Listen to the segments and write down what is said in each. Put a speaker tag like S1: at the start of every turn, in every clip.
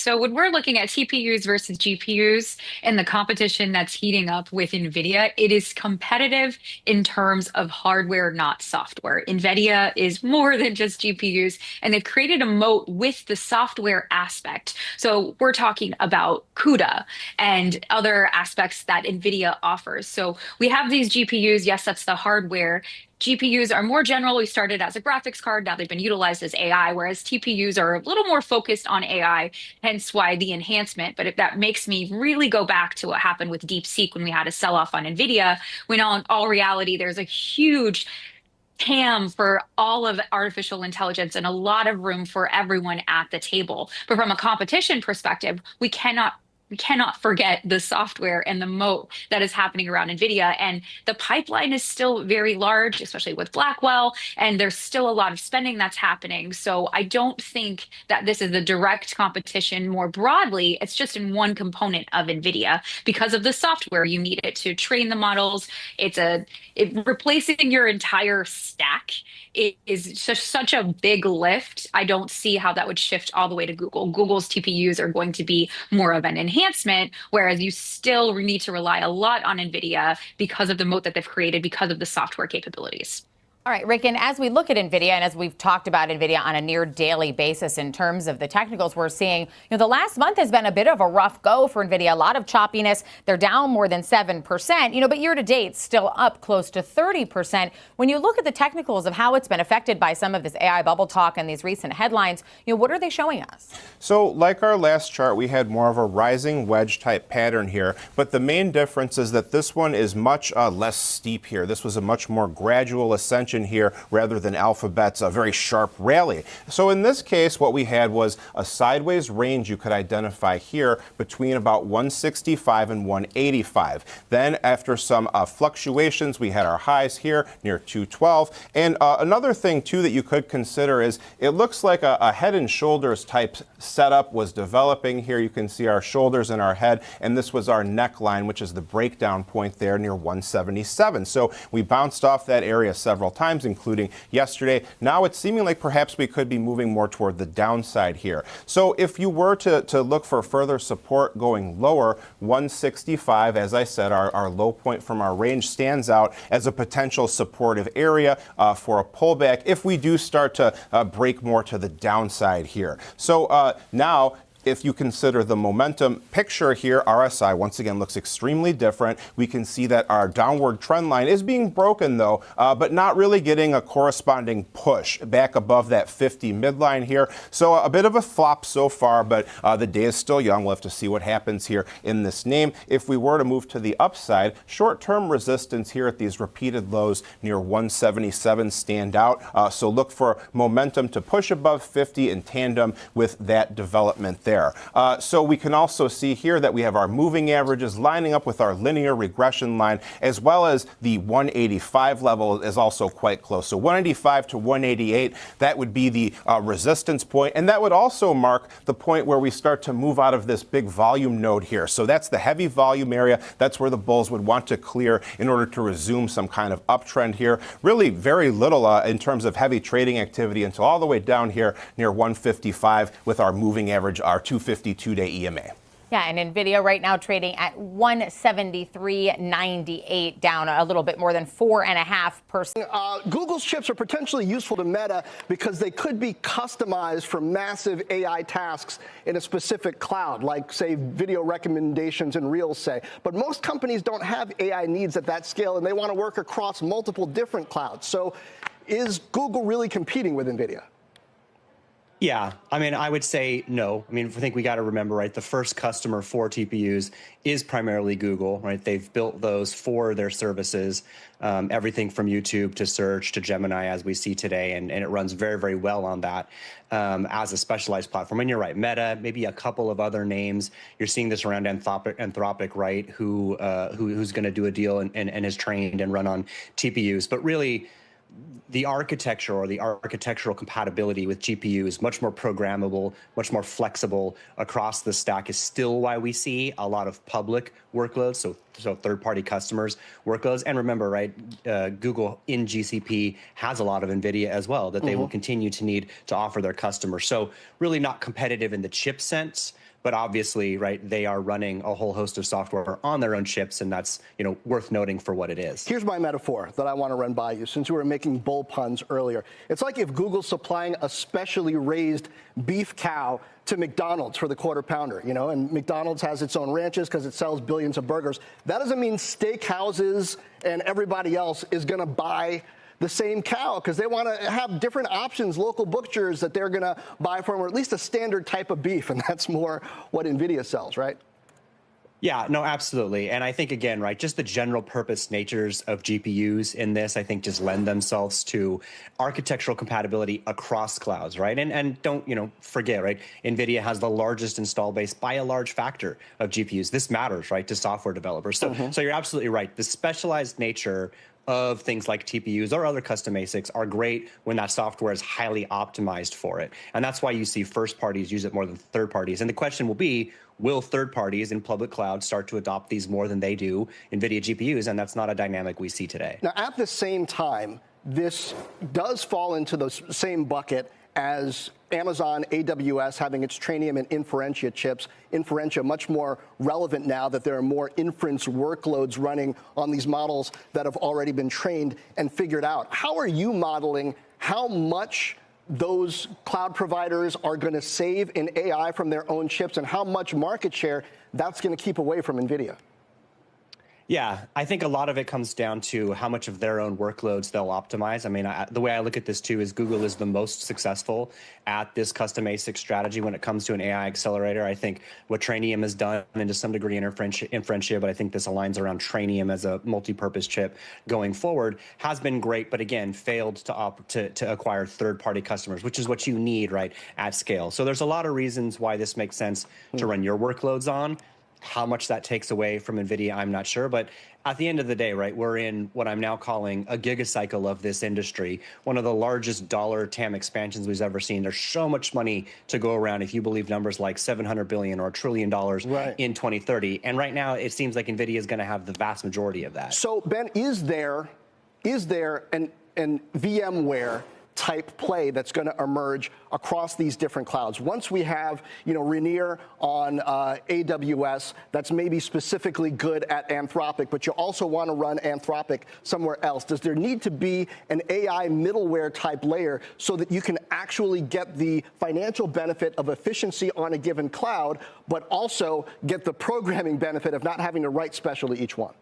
S1: So when we're looking at TPUs versus GPUs and the competition that's heating up with NVIDIA, it is competitive in terms of hardware, not software. NVIDIA is more than just GPUs, and they've created a moat with the software aspect. So we're talking about CUDA and other aspects that NVIDIA offers. So we have these GPUs. Yes, that's the hardware. GPUs are more general. We started as a graphics card. Now they've been utilized as AI, whereas TPUs are a little more focused on AI, hence why the enhancement. But if that makes me really go back to what happened with DeepSeek when we had a sell off on NVIDIA, when in all reality, there's a huge TAM for all of artificial intelligence and a lot of room for everyone at the table. But from a competition perspective, we cannot forget the software and the moat that is happening around NVIDIA. And the pipeline is still very large, especially with Blackwell, and there's still a lot of spending that's happening. So I don't think that this is a direct competition more broadly. It's just in one component of NVIDIA because of the software. You need it to train the models. Replacing your entire stack is just such a big lift. I don't see how that would shift all the way to Google. Google's TPUs are going to be more of an enhancement, whereas you still need to rely a lot on NVIDIA because of the moat that they've created, because of the software capabilities.
S2: All right, Rick, and as we look at NVIDIA, and as we've talked about NVIDIA on a near daily basis in terms of the technicals we're seeing, the last month has been a bit of a rough go for NVIDIA, a lot of choppiness. They're down more than 7%, but year to date, still up close to 30%. When you look at the technicals of how it's been affected by some of this AI bubble talk and these recent headlines, what are they showing us?
S3: So like our last chart, we had more of a rising wedge type pattern here, but the main difference is that this one is much less steep here. This was a much more gradual ascension here rather than Alphabet's a very sharp rally. So in this case, what we had was a sideways range you could identify here between about 165 and 185. Then after some fluctuations, we had our highs here near 212. And another thing, too, that you could consider is it looks like a head and shoulders type setup was developing here. You can see our shoulders and our head, and this was our neckline, which is the breakdown point there near 177. So we bounced off that area several times, including yesterday. Now it's seeming like perhaps we could be moving more toward the downside here. So if you were to look for further support going lower, 165, as I said, our low point from our range stands out as a potential supportive area for a pullback if we do start to break more to the downside here. So now, if you consider the momentum picture here, RSI once again looks extremely different. We can see that our downward trend line is being broken, though, but not really getting a corresponding push back above that 50 midline here. So a bit of a flop so far, but the day is still young. We'll have to see what happens here in this name. If we were to move to the upside, short-term resistance here at these repeated lows near 177 stand out. So look for momentum to push above 50 in tandem with that development there. So we can also see here that we have our moving averages lining up with our linear regression line, as well as the 185 level is also quite close. So 185 to 188, that would be the resistance point, and that would also mark the point where we start to move out of this big volume node here. So that's the heavy volume area. That's where the bulls would want to clear in order to resume some kind of uptrend here. Really very little in terms of heavy trading activity until all the way down here near 155 with our moving average, our 252-day EMA.
S2: Yeah, and NVIDIA right now trading at 173.98, down a little bit more than 4.5%.
S4: Google's chips are potentially useful to Meta because they could be customized for massive AI tasks in a specific cloud, like, say, video recommendations and Reels, say. But most companies don't have AI needs at that scale, and they want to work across multiple different clouds. So is Google really competing with NVIDIA?
S5: Yeah, I mean, I would say no. I mean, I think we got to remember, right, the first customer for TPUs is primarily Google, right? They've built those for their services, everything from YouTube to search to Gemini, as we see today, and it runs very, very well on that as a specialized platform. And you're right, Meta, maybe a couple of other names. You're seeing this around Anthropic, right, who's going to do a deal and is trained and run on TPUs. But really, the architecture or the architectural compatibility with GPU is much more programmable, much more flexible across the stack is still why we see a lot of public workloads, so third-party customers workloads. And remember, right, Google in GCP has a lot of NVIDIA as well that they will continue to need to offer their customers. So really not competitive in the chip sense, but obviously, right, they are running a whole host of software on their own chips, and that's, worth noting for what it is.
S4: Here's my metaphor that I want to run by you, since we were making bull puns earlier. It's like if Google's supplying a specially raised beef cow to McDonald's for the quarter pounder, and McDonald's has its own ranches because it sells billions of burgers. That doesn't mean steakhouses and everybody else is going to buy the same cow, because they want to have different options, local butchers that they're going to buy from, or at least a standard type of beef, and that's more what NVIDIA sells, right?
S5: Yeah, no, absolutely. And I think, again, right, just the general purpose natures of GPUs in this, I think, just lend themselves to architectural compatibility across clouds, right? And don't, forget, right, NVIDIA has the largest install base by a large factor of GPUs. This matters, right, to software developers. So you're absolutely right. The specialized nature of things like TPUs or other custom ASICs are great when that software is highly optimized for it. And that's why you see first parties use it more than third parties. And the question will be, will third parties in public cloud start to adopt these more than they do NVIDIA GPUs? And that's not a dynamic we see today.
S4: Now, at the same time, this does fall into the same bucket as Amazon AWS having its Trainium and Inferentia chips. Inferentia much more relevant now that there are more inference workloads running on these models that have already been trained and figured out. How are you modeling how much those cloud providers are going to save in AI from their own chips and how much market share that's going to keep away from NVIDIA?
S5: Yeah, I think a lot of it comes down to how much of their own workloads they'll optimize. I mean, the way I look at this, too, is Google is the most successful at this custom ASIC strategy when it comes to an AI accelerator. I think what Trainium has done, and to some degree Inferentia, but I think this aligns around Trainium as a multi-purpose chip going forward, has been great, but again, failed to acquire third-party customers, which is what you need, right, at scale. So there's a lot of reasons why this makes sense to run your workloads on. How much that takes away from NVIDIA, I'm not sure. But at the end of the day, right, we're in what I'm now calling a gigacycle of this industry, one of the largest dollar TAM expansions we've ever seen. There's so much money to go around if you believe numbers like $700 billion or $1 trillion in 2030. And right now, it seems like NVIDIA is going to have the vast majority of that.
S4: So, Ben, is there an VMware type play that's going to emerge across these different clouds? Once we have, Rainier on AWS, that's maybe specifically good at Anthropic, but you also want to run Anthropic somewhere else. Does there need to be an AI middleware type layer so that you can actually get the financial benefit of efficiency on a given cloud, but also get the programming benefit of not having to write special to each one?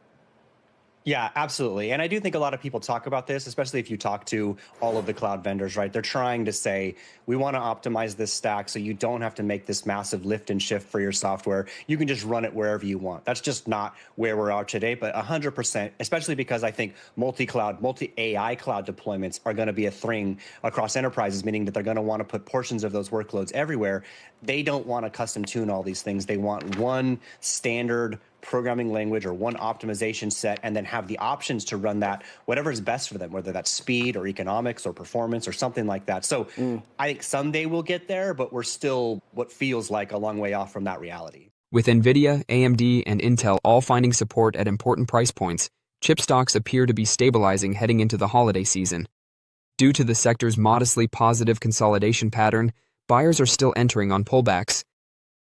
S5: Yeah, absolutely. And I do think a lot of people talk about this, especially if you talk to all of the cloud vendors, right? They're trying to say, we want to optimize this stack so you don't have to make this massive lift and shift for your software. You can just run it wherever you want. That's just not where we are today, but 100%, especially because I think multi-cloud, multi-AI cloud deployments are going to be a thing across enterprises, meaning that they're going to want to put portions of those workloads everywhere. They don't want to custom tune all these things. They want one standard programming language or one optimization set, and then have the options to run that whatever is best for them, whether that's speed or economics or performance or something like that. So I think someday we'll get there, but we're still what feels like a long way off from that reality.
S6: With Nvidia, AMD, and Intel all finding support at important price points, chip stocks appear to be stabilizing heading into the holiday season. Due to the sector's modestly positive consolidation pattern, buyers are still entering on pullbacks.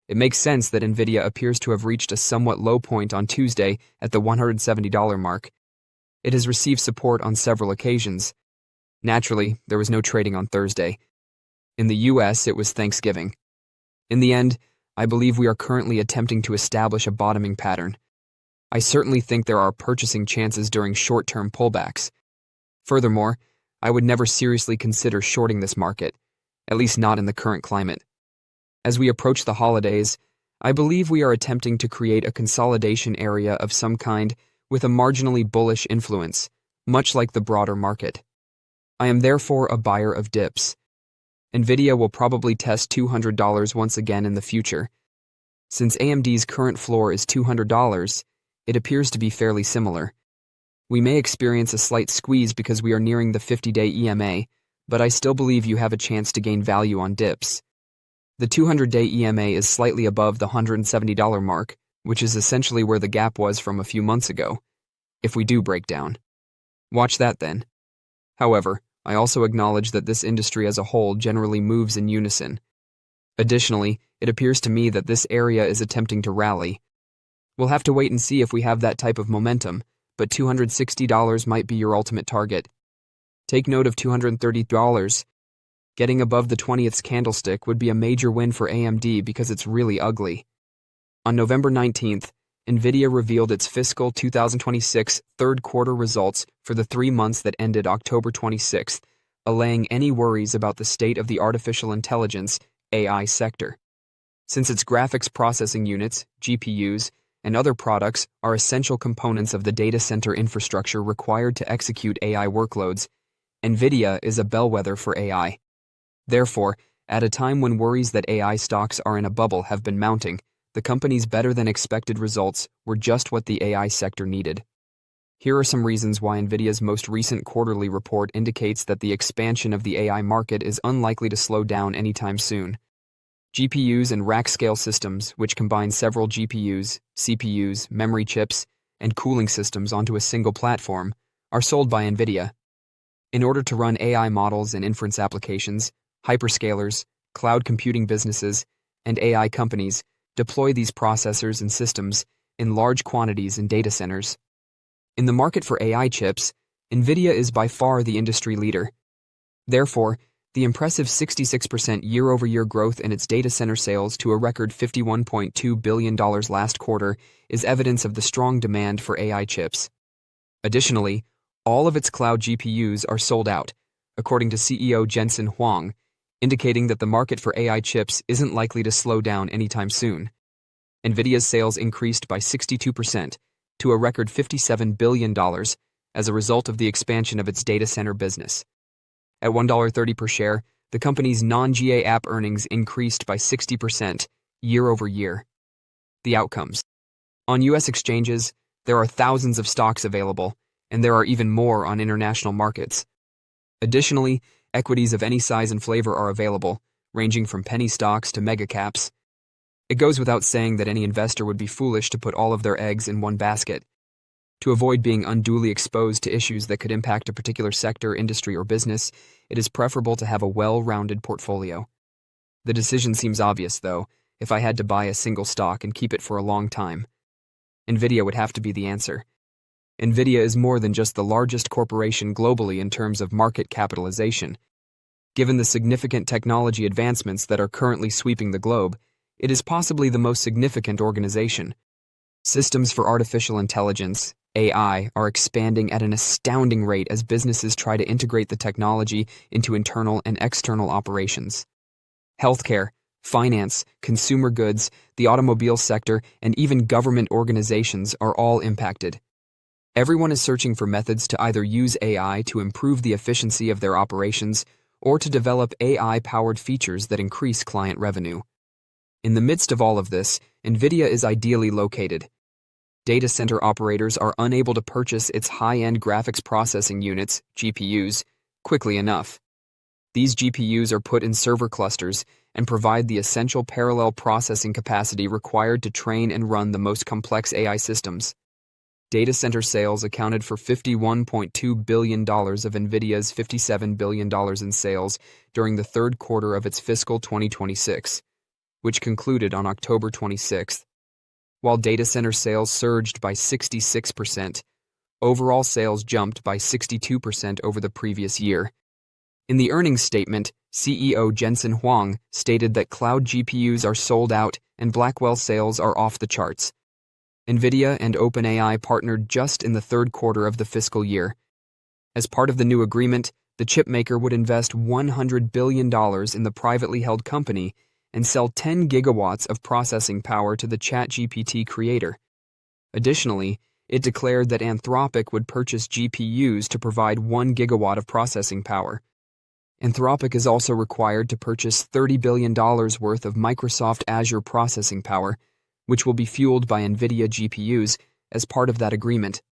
S6: It makes sense that Nvidia appears to have reached a somewhat low point on Tuesday at the $170 mark. It has received support on several occasions. Naturally, there was no trading on Thursday. In the US, it was Thanksgiving. In the end, I believe we are currently attempting to establish a bottoming pattern. I certainly think there are purchasing chances during short-term pullbacks. Furthermore, I would never seriously consider shorting this market, at least not in the current climate. As we approach the holidays, I believe we are attempting to create a consolidation area of some kind with a marginally bullish influence, much like the broader market. I am therefore a buyer of dips. Nvidia will probably test $200 once again in the future. Since AMD's current floor is $200, it appears to be fairly similar. We may experience a slight squeeze because we are nearing the 50-day EMA, but I still believe you have a chance to gain value on dips. The 200-day EMA is slightly above the $170 mark, which is essentially where the gap was from a few months ago, if we do break down. Watch that then. However, I also acknowledge that this industry as a whole generally moves in unison. Additionally, it appears to me that this area is attempting to rally. We'll have to wait and see if we have that type of momentum, but $260 might be your ultimate target. Take note of $230. Getting above the 20th candlestick would be a major win for AMD because it's really ugly. On November 19th, Nvidia revealed its fiscal 2026 third quarter results for the 3 months that ended October 26th, allaying any worries about the state of the artificial intelligence AI sector. Since its graphics processing units, GPUs, and other products are essential components of the data center infrastructure required to execute AI workloads, Nvidia is a bellwether for AI. Therefore, at a time when worries that AI stocks are in a bubble have been mounting, the company's better-than-expected results were just what the AI sector needed. Here are some reasons why Nvidia's most recent quarterly report indicates that the expansion of the AI market is unlikely to slow down anytime soon. GPUs and rack-scale systems, which combine several GPUs, CPUs, memory chips, and cooling systems onto a single platform, are sold by Nvidia. In order to run AI models and inference applications, hyperscalers, cloud computing businesses, and AI companies deploy these processors and systems in large quantities in data centers. In the market for AI chips, Nvidia is by far the industry leader. Therefore, the impressive 66% year-over-year growth in its data center sales to a record $51.2 billion last quarter is evidence of the strong demand for AI chips. Additionally, all of its cloud GPUs are sold out, according to CEO Jensen Huang, indicating that the market for AI chips isn't likely to slow down anytime soon. Nvidia's sales increased by 62% to a record $57 billion as a result of the expansion of its data center business. At $1.30 per share, the company's non-GA app earnings increased by 60% year over year. The outcomes. On U.S. exchanges, there are thousands of stocks available, and there are even more on international markets. Additionally, equities of any size and flavor are available, ranging from penny stocks to mega caps. It goes without saying that any investor would be foolish to put all of their eggs in one basket. To avoid being unduly exposed to issues that could impact a particular sector, industry, or business, it is preferable to have a well-rounded portfolio. The decision seems obvious, though, if I had to buy a single stock and keep it for a long time. Nvidia would have to be the answer. Nvidia is more than just the largest corporation globally in terms of market capitalization. Given the significant technology advancements that are currently sweeping the globe, it is possibly the most significant organization. Systems for artificial intelligence, AI, are expanding at an astounding rate as businesses try to integrate the technology into internal and external operations. Healthcare, finance, consumer goods, the automobile sector, and even government organizations are all impacted. Everyone is searching for methods to either use AI to improve the efficiency of their operations or to develop AI-powered features that increase client revenue. In the midst of all of this, Nvidia is ideally located. Data center operators are unable to purchase its high-end graphics processing units, GPUs, quickly enough. These GPUs are put in server clusters and provide the essential parallel processing capacity required to train and run the most complex AI systems. Data center sales accounted for $51.2 billion of Nvidia's $57 billion in sales during the third quarter of its fiscal 2026, which concluded on October 26th. While data center sales surged by 66%, overall sales jumped by 62% over the previous year. In the earnings statement, CEO Jensen Huang stated that cloud GPUs are sold out and Blackwell sales are off the charts. Nvidia and OpenAI partnered just in the third quarter of the fiscal year. As part of the new agreement, the chipmaker would invest $100 billion in the privately held company and sell 10 gigawatts of processing power to the ChatGPT creator. Additionally, it declared that Anthropic would purchase GPUs to provide 1 gigawatt of processing power. Anthropic is also required to purchase $30 billion worth of Microsoft Azure processing power, which will be fueled by NVIDIA GPUs as part of that agreement.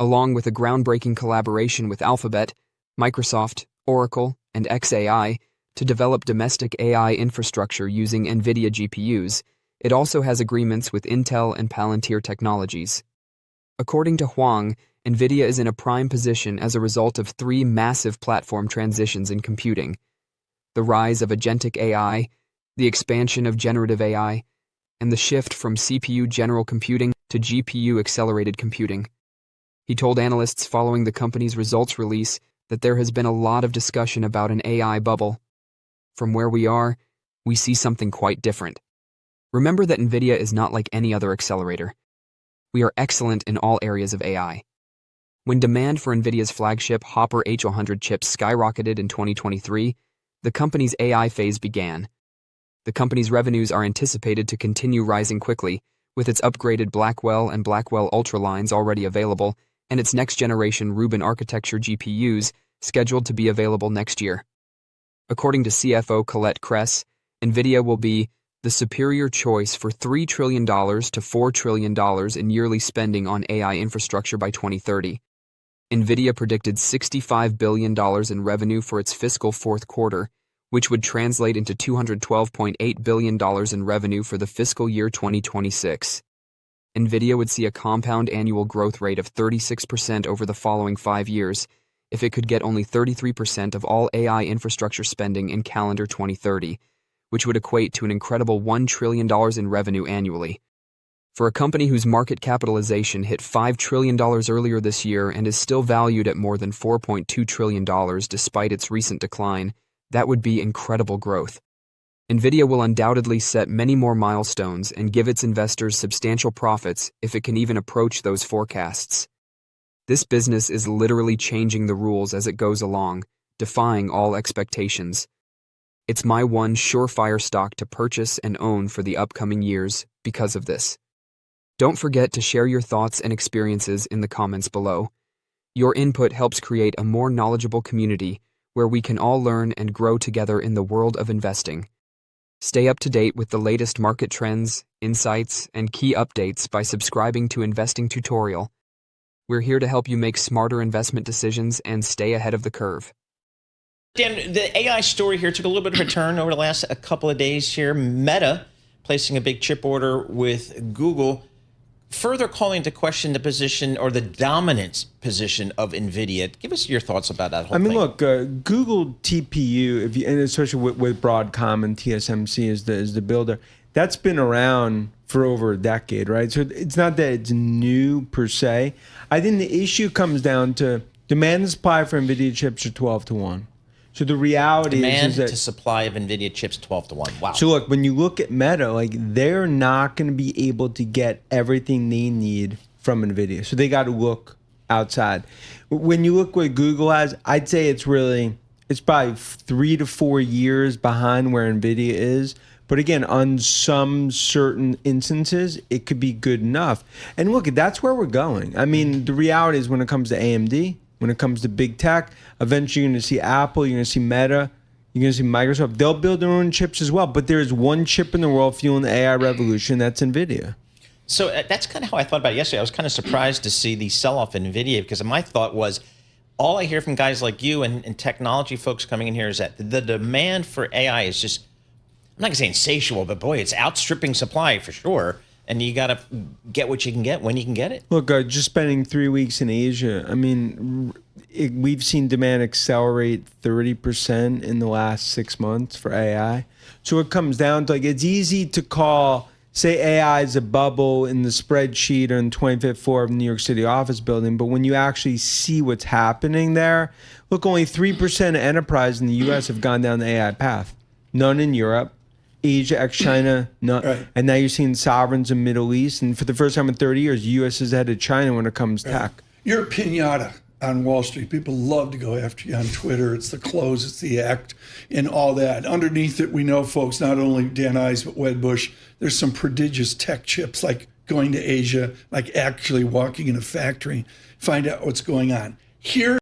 S6: along with a groundbreaking collaboration with Alphabet, Microsoft, Oracle, and xAI to develop domestic AI infrastructure using Nvidia GPUs. It also has agreements with Intel and Palantir Technologies. According to Huang, Nvidia is in a prime position as a result of three massive platform transitions in computing: the rise of agentic AI, the expansion of generative AI, and the shift from CPU general computing to GPU accelerated computing. He told analysts following the company's results release that there has been a lot of discussion about an AI bubble. From where we are, we see something quite different. Remember that Nvidia is not like any other accelerator. We are excellent in all areas of AI. When demand for Nvidia's flagship Hopper H100 chips skyrocketed in 2023, the company's AI phase began. The company's revenues are anticipated to continue rising quickly, with its upgraded Blackwell and Blackwell Ultra lines already available, and its next-generation Rubin architecture GPUs scheduled to be available next year. According to CFO Colette Kress, Nvidia will be the superior choice for $3 trillion to $4 trillion in yearly spending on AI infrastructure by 2030. Nvidia predicted $65 billion in revenue for its fiscal fourth quarter, which would translate into $212.8 billion in revenue for the fiscal year 2026. Nvidia would see a compound annual growth rate of 36% over the following 5 years if it could get only 33% of all AI infrastructure spending in calendar 2030, which would equate to an incredible $1 trillion in revenue annually. For a company whose market capitalization hit $5 trillion earlier this year and is still valued at more than $4.2 trillion despite its recent decline, that would be incredible growth. Nvidia will undoubtedly set many more milestones and give its investors substantial profits if it can even approach those forecasts. This business is literally changing the rules as it goes along, defying all expectations. It's my one surefire stock to purchase and own for the upcoming years because of this. Don't forget to share your thoughts and experiences in the comments below. Your input helps create a more knowledgeable community where we can all learn and grow together in the world of investing. Stay up to date with the latest market trends, insights, and key updates by subscribing to Investing Tutorial. We're here to help you make smarter investment decisions and stay ahead of the curve.
S7: Dan, the AI story here took a little bit of a turn over the last couple of days here. Meta placing a big chip order with Google, further calling into question the position or the dominant position of Nvidia. Give us your thoughts about that whole thing.
S8: Look, Google TPU, and especially with Broadcom and TSMC as the builder, that's been around for over a decade, right? So it's not that it's new per se. I think the issue comes down to demand and supply for NVIDIA chips are 12-1. So the reality is that
S7: to supply of NVIDIA chips 12-1. Wow.
S8: So look, when you look at Meta, like they're not going to be able to get everything they need from NVIDIA. So they got to look outside. When you look what Google has, I'd say it's probably 3 to 4 years behind where NVIDIA is. But again, on some certain instances, it could be good enough. And look, that's where we're going. I mean, the reality is when it comes to AMD, when it comes to big tech, eventually you're going to see Apple, you're going to see Meta, you're going to see Microsoft. They'll build their own chips as well. But there's one chip in the world fueling the AI revolution, that's NVIDIA.
S7: So that's kind of how I thought about it yesterday. I was kind of surprised to see the sell-off in NVIDIA because my thought was, all I hear from guys like you and technology folks coming in here is that the demand for AI is just, I'm not going to say insatiable, but boy, it's outstripping supply for sure. And you got to get what you can get when you can get it.
S8: Look, just spending 3 weeks in Asia, I mean, we've seen demand accelerate 30% in the last 6 months for AI. So it comes down to, like, it's easy to call, say AI is a bubble in the spreadsheet on 25th floor of the New York City office building, but when you actually see what's happening there, look, only 3% of enterprise in the US have gone down the AI path. None in Europe. Asia, ex-China, right. And now you're seeing sovereigns in Middle East, and for the first time in 30 years, the U.S. is ahead of China when it comes to tech.
S9: You're a pinata on Wall Street. People love to go after you on Twitter. It's the close, it's the act, and all that. Underneath it, we know, folks, not only Dan Ives, but Wedbush, there's some prodigious tech chips, like going to Asia, like actually walking in a factory, find out what's going on. Here